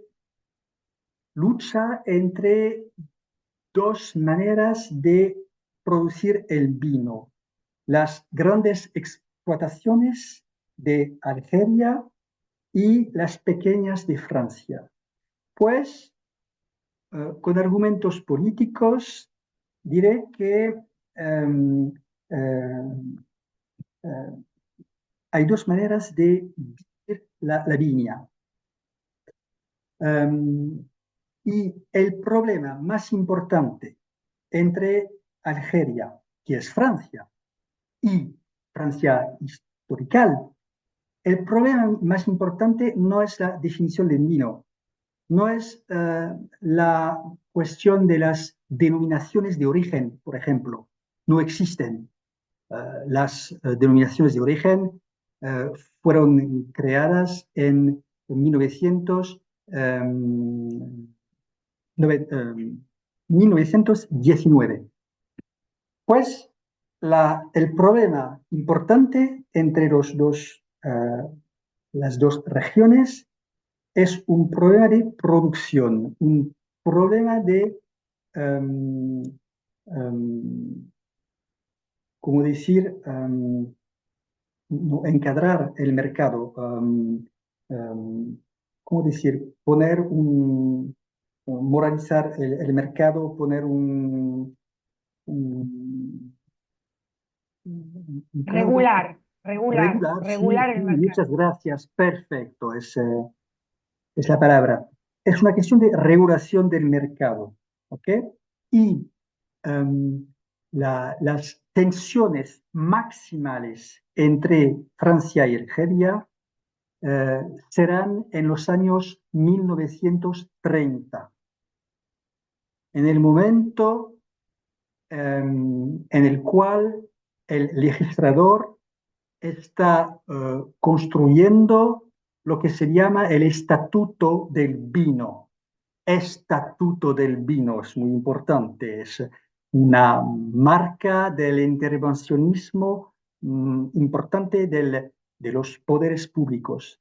lucha entre dos maneras de producir el vino. Las grandes explotaciones de Argelia y las pequeñas de Francia. Pues con argumentos políticos diré que em, hay dos maneras de vivir la viña. Y el problema más importante entre Argelia, que es Francia, y Francia historical, el problema más importante no es la definición del vino, no es la cuestión de las denominaciones de origen, por ejemplo. No existen. Las denominaciones de origen eh, fueron creadas en 1919. Pues el problema importante entre las dos regiones es un problema de producción, un problema de, um, ¿cómo decir? No, encadrar el mercado, ¿cómo decir? Moralizar el mercado, poner un, regular, sí, Regular sí, el mercado. muchas gracias, perfecto, es la palabra. Es una cuestión de regulación del mercado, ¿ok? Y em, las tensiones maximales entre Francia y Argelia serán en los años 1930, en el momento en el cual el legislador está construyendo lo que se llama el Estatuto del Vino. Estatuto del Vino es muy importante, es una marca del intervencionismo importante de los poderes públicos.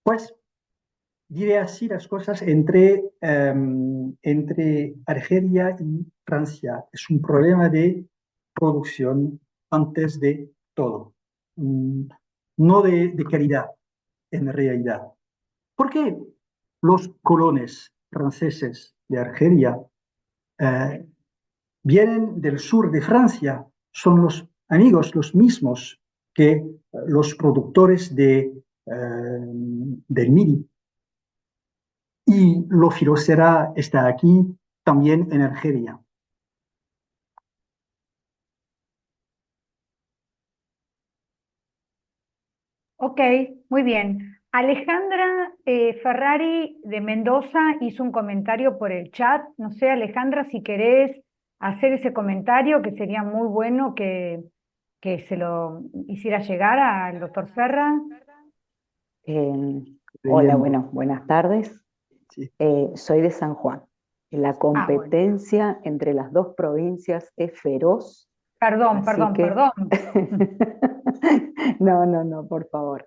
Pues diré así las cosas entre Argelia y Francia. Es un problema de producción antes de todo, no de calidad en realidad. ¿Por qué los colones franceses de Argelia eh, vienen del sur de Francia? Son los amigos, los mismos que los productores del Midi. Y lo Filocera está aquí también en Argelia. Ok, muy bien. Alejandra Ferrari de Mendoza hizo un comentario por el chat. No sé, Alejandra, si querés hacer ese comentario, que sería muy bueno que se lo hiciera llegar al doctor Serra. Hola, Leyendo, buenas tardes. sí. Soy de San Juan. La Bueno. competencia entre las dos provincias es feroz. Perdón. No, por favor.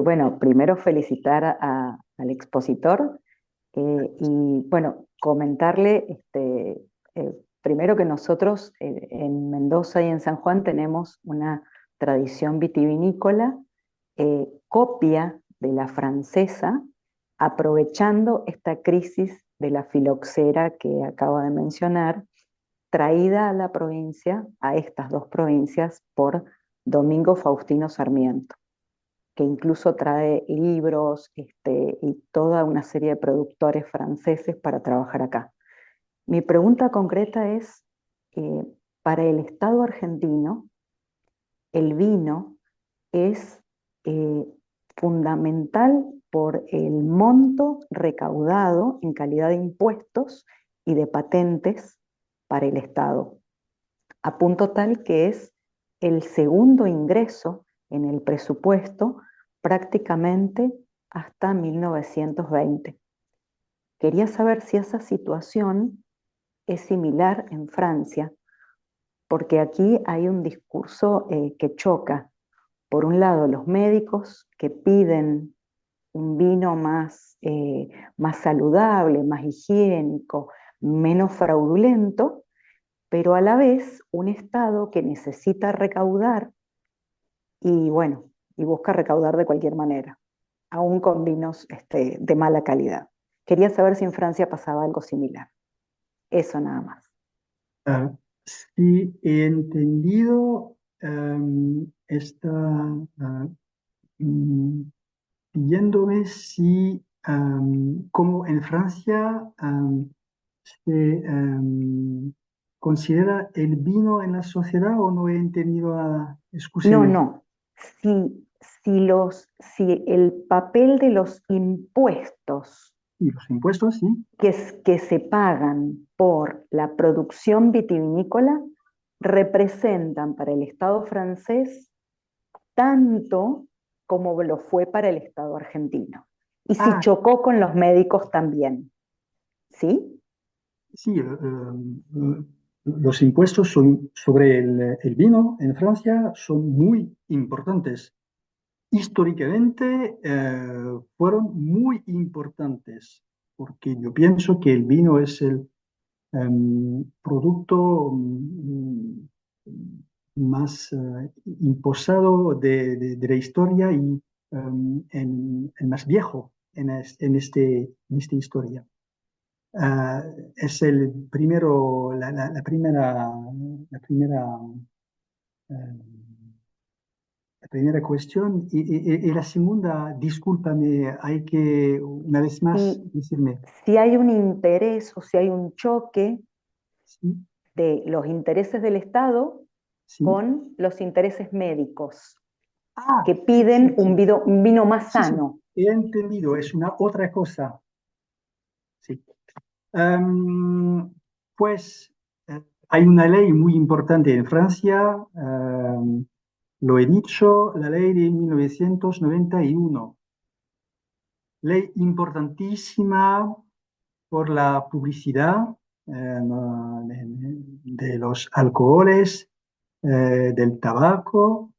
Bueno, primero felicitar al expositor y bueno, comentarle primero que nosotros en Mendoza y en San Juan tenemos una tradición vitivinícola copia de la francesa, aprovechando esta crisis de la filoxera que acabo de mencionar, traída a la provincia, a estas dos provincias, por Domingo Faustino Sarmiento, que incluso trae libros y toda una serie de productores franceses para trabajar acá. Mi pregunta concreta es, para el Estado argentino, el vino es fundamental por el monto recaudado en calidad de impuestos y de patentes para el Estado, a punto tal que es el segundo ingreso en el presupuesto prácticamente hasta 1920. Quería saber si esa situación es similar en Francia, porque aquí hay un discurso que choca. Por un lado, los médicos que piden un vino más saludable, más higiénico, menos fraudulento, pero a la vez un Estado que necesita recaudar y bueno, y busca recaudar de cualquier manera, aún con vinos de mala calidad. Quería saber si en Francia pasaba algo similar. Eso nada más. Ah, sí, he entendido, está mm, pidiéndome si, como en Francia, se considera el vino en la sociedad o no he entendido nada. No, Excúseme. no. Si el papel de los impuestos Y los impuestos, sí. que se pagan por la producción vitivinícola representan para el Estado francés tanto como lo fue para el Estado argentino. Y si Ah, chocó con los médicos también. ¿Sí? sí, los impuestos sobre el vino en Francia son muy importantes. Históricamente fueron muy importantes, porque yo pienso que el vino es el producto más imposado de la historia y el más viejo en esta historia. Es el primero, eh, la primera cuestión. Y la segunda, discúlpame, hay que una vez más Si, decirme. si hay un interés o si hay un choque Sí, de los intereses del Estado sí. con los intereses médicos, Ah, que sí, piden sí, sí. un vino más Sí, sí, sano. he entendido, es una otra cosa. Sí. Em, pues hay una ley muy importante en Francia, lo he dicho, la ley de 1991, ley importantísima por la publicidad no, de los alcoholes, del tabaco,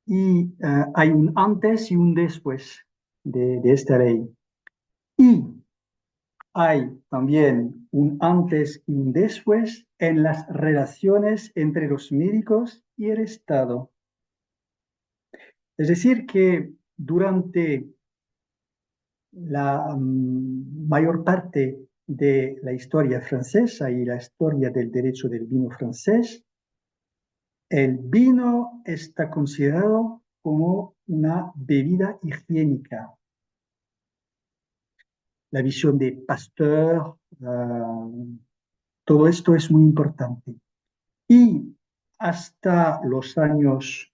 y hay un antes y un después de esta ley. Y hay también un antes y un después en las relaciones entre los médicos y el Estado. Es decir, que durante la mayor parte de la historia francesa y la historia del derecho del vino francés, el vino está considerado como una bebida higiénica. La visión de Pasteur, todo esto es muy importante. Y hasta los años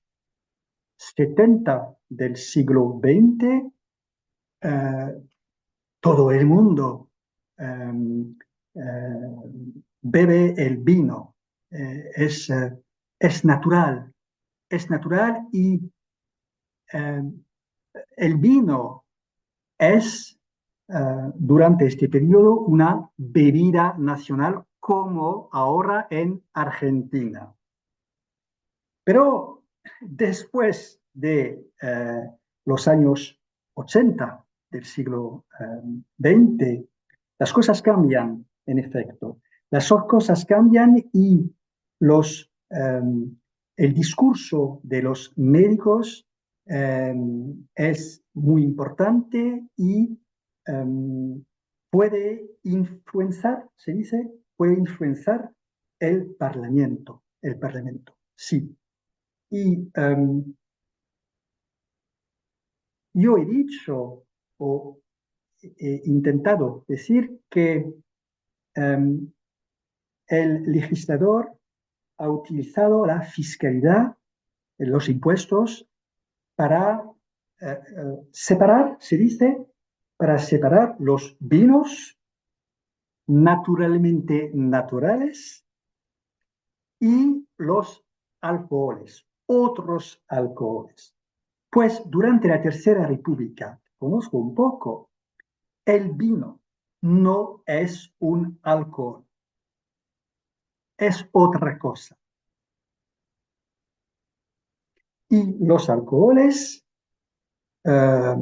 70 del siglo XX, todo el mundo eh, bebe el vino. Eh, es, eh, es natural y eh, el vino es durante este periodo una bebida nacional como ahora en Argentina. Pero después de los años 80 del siglo XX, las cosas cambian, en efecto. Las cosas cambian y el discurso de los médicos es muy importante y puede influenciar, se dice, puede influenciar el parlamento, sí. Y yo he dicho o he intentado decir que um, el legislador ha utilizado la fiscalidad, los impuestos, para separar, se dice, para separar los vinos naturalmente naturales y los alcoholes, otros alcoholes. Pues durante la Tercera República, conozco un poco, el vino no es un alcohol, es otra cosa. Y los alcoholes, eh,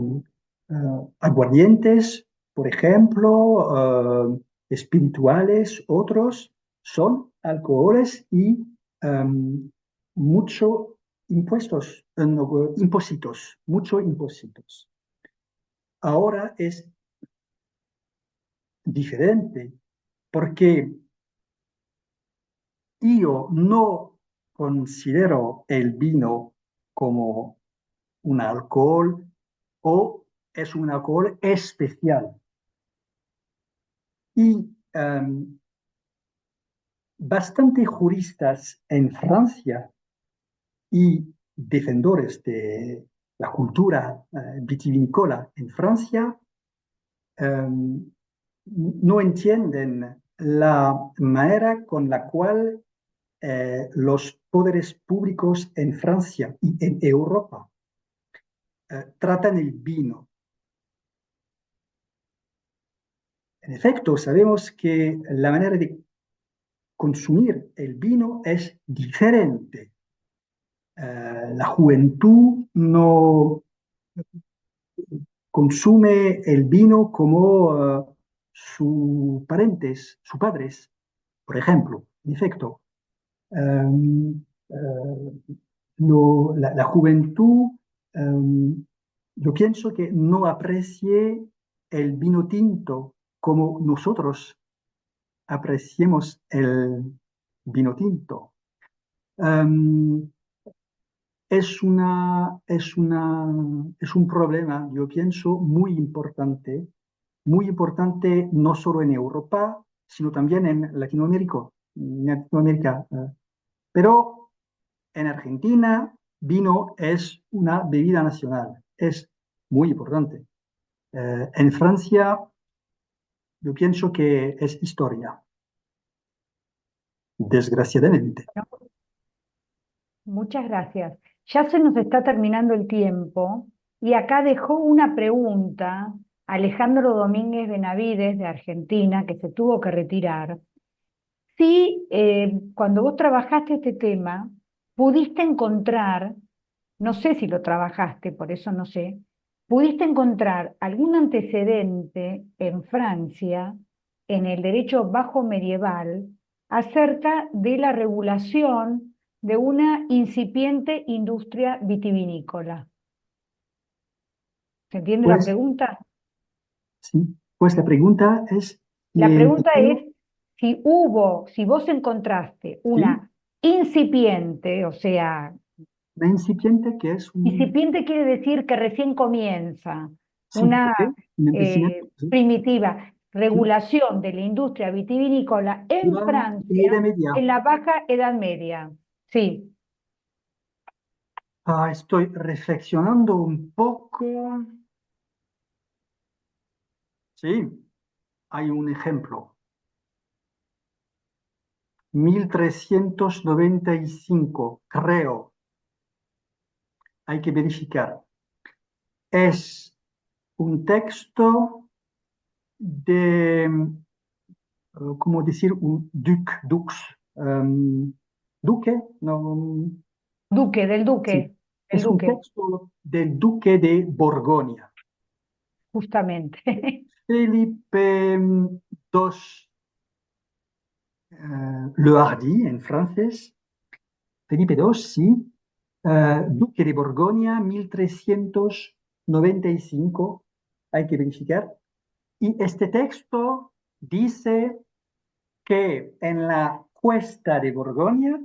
aguardientes, por ejemplo, espirituales, otros, son alcoholes y mucho impuestos, no, impositos, mucho impositos. Ahora es diferente porque yo no considero el vino como un alcohol o es un alcohol especial. Y bastante juristas en Francia y defensores de la cultura vitivinícola en Francia no entienden la manera con la cual los poderes públicos en Francia y en Europa tratan el vino. En efecto, sabemos que la manera de consumir el vino es diferente. La juventud no consume el vino como sus parentes, sus padres, por ejemplo. En efecto, um, la juventud, yo pienso que no aprecie el vino tinto como nosotros apreciemos el vino tinto. Um, es un problema, yo pienso, muy importante no solo en Europa, sino también en Latinoamérica. Pero en Argentina, vino es una bebida nacional, es muy importante. En Francia, yo pienso que es historia, desgraciadamente. Muchas gracias. Ya se nos está terminando el tiempo y acá dejó una pregunta Alejandro Domínguez Benavides de Argentina, que se tuvo que retirar. Si cuando vos trabajaste este tema, pudiste encontrar, no sé si lo trabajaste, por eso no sé, pudiste encontrar algún antecedente en Francia, en el derecho bajo medieval, acerca de la regulación de una incipiente industria vitivinícola. ¿Se entiende la Pues pregunta? sí, pues la pregunta es si La el pregunta vino, es si vos encontraste sí, una incipiente, o sea, una incipiente que es un, incipiente quiere decir que recién comienza, sí, una ok, un empecimiento, sí, primitiva sí, regulación de la industria vitivinícola en la Edad Francia Media. en la Baja Edad Media. Sí, Estoy reflexionando un poco. Sí, hay un ejemplo. 1395, creo. Hay que verificar. Es un texto de, ¿cómo decir? Un duque, no, del sí. del Es un duque, texto del duque de Borgoña. justamente. Felipe II Le Hardy, en francés. Felipe II, sí. Duque de Borgoña, 1395. Hay que verificar. Y este texto dice que en la cuesta de Borgoña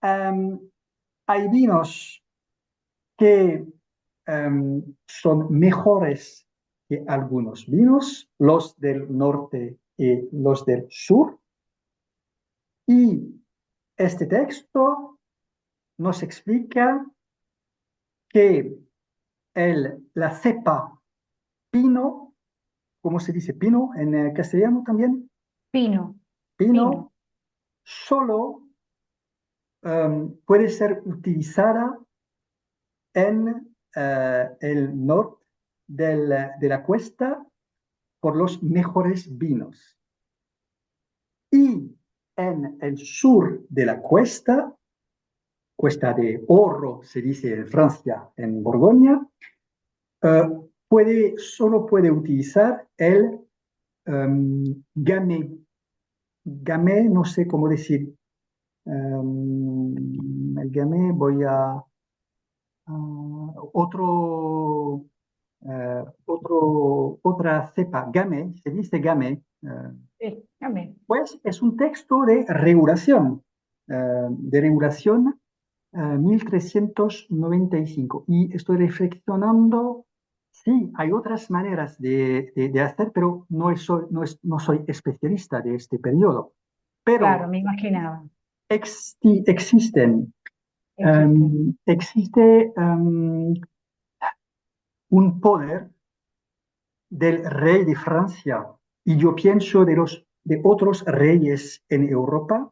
em, hay vinos que son mejores que algunos vinos, los del norte y los del sur. Y este texto nos explica que la cepa pino, ¿cómo se dice pino en castellano también? Pino, Pino pino. solo puede ser utilizada en el norte de la cuesta por los mejores vinos. Y en el sur de la cuesta, Cuesta de Oro se dice en Francia, en Borgoña, solo puede utilizar el gamay. Gamay, no sé cómo decir. El gamay, voy a otra cepa, gamay, se dice gamay. Sí, amén. Pues es un texto de regulación, 1395. Y estoy reflexionando, sí, hay otras maneras de hacer, pero no soy especialista de este periodo. Claro, Pero me imaginaba. existen, Existe. existe un poder del rey de Francia, y yo pienso de otros reyes en Europa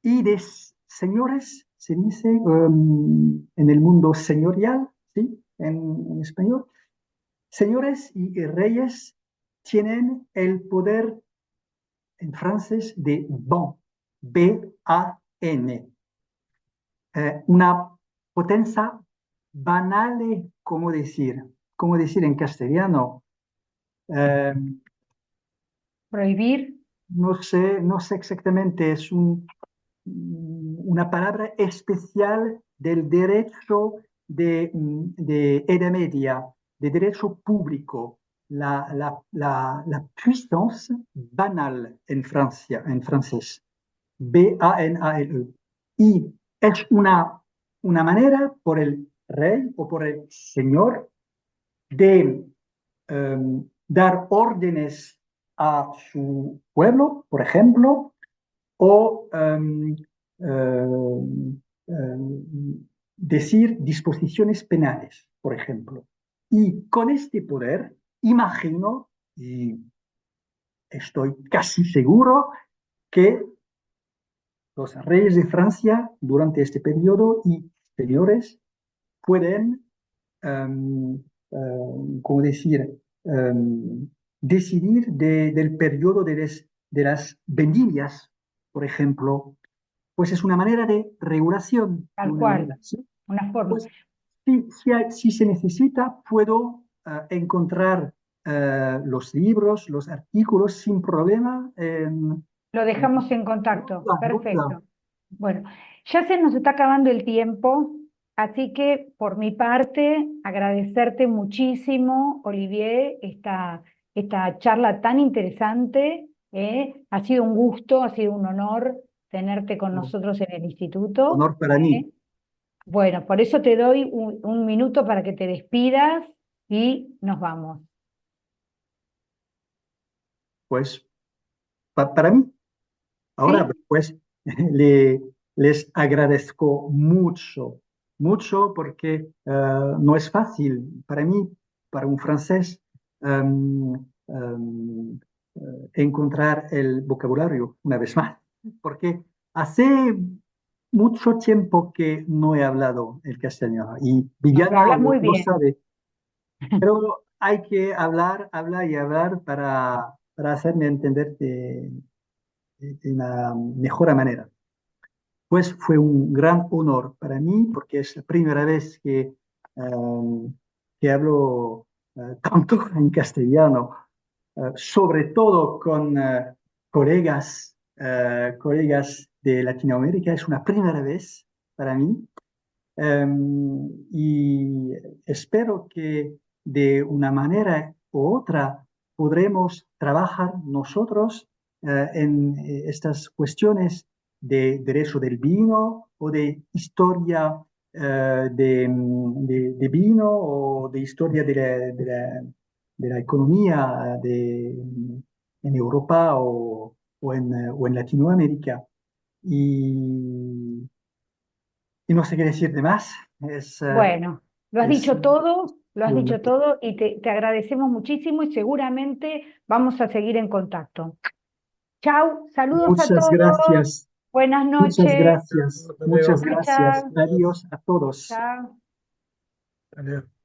y de señores, se dice en el mundo señorial, ¿sí? En español. Señores y reyes tienen el poder en francés de ban, B-A-N, una potencia banal, ¿cómo decir en castellano? Eh, Prohibir. no sé exactamente, es una palabra especial del derecho de Edad Media, de derecho público, la puissance banal en Francia, en francés, B-A-N-A-L-E. Y es una manera por el rey o por el señor de dar órdenes a su pueblo, por ejemplo, o decir disposiciones penales, por ejemplo. Y con este poder, imagino, y estoy casi seguro, que los reyes de Francia durante este periodo y señores pueden, ¿cómo decir?, decidir del periodo de las vendimias, por ejemplo, pues es una manera de regulación, de Tal una cual, manera, ¿sí? una forma. Pues si se necesita, puedo encontrar los libros, los artículos sin problema. Lo En- dejamos en contacto. Claro. Perfecto. Bueno, ya se nos está acabando el tiempo, así que por mi parte, agradecerte muchísimo, Olivier, esta charla tan interesante. Ha sido un gusto, ha sido un honor tenerte con nosotros en el instituto. Honor para mí. Bueno, por eso te doy un minuto para que te despidas y nos vamos. Pues para mí, ahora ¿Sí? pues les agradezco mucho, mucho porque no es fácil para mí, para un francés, em, em, encontrar el vocabulario una vez más, porque hace mucho tiempo que no he hablado el castellano y No, pero Viviana hablas muy lo bien. sabe, pero hay que hablar y hablar para hacerme entender de una mejor manera. Pues fue un gran honor para mí porque es la primera vez que hablo tanto en castellano, sobre todo con colegas de Latinoamérica. Es una primera vez para mí. Y espero que de una manera u otra podremos trabajar nosotros en estas cuestiones de derecho del vino o de historia de vino o de historia de la economía en Europa o en Latinoamérica. Y y no sé qué decirte más. Bueno, lo has Es dicho todo, lo has bueno, dicho todo y te agradecemos muchísimo y seguramente vamos a seguir en contacto. Chau, saludos a muchas todos, gracias. buenas Muchas noches. gracias. Muchas Chao, gracias. chao, Adiós a todos. chao. Adiós.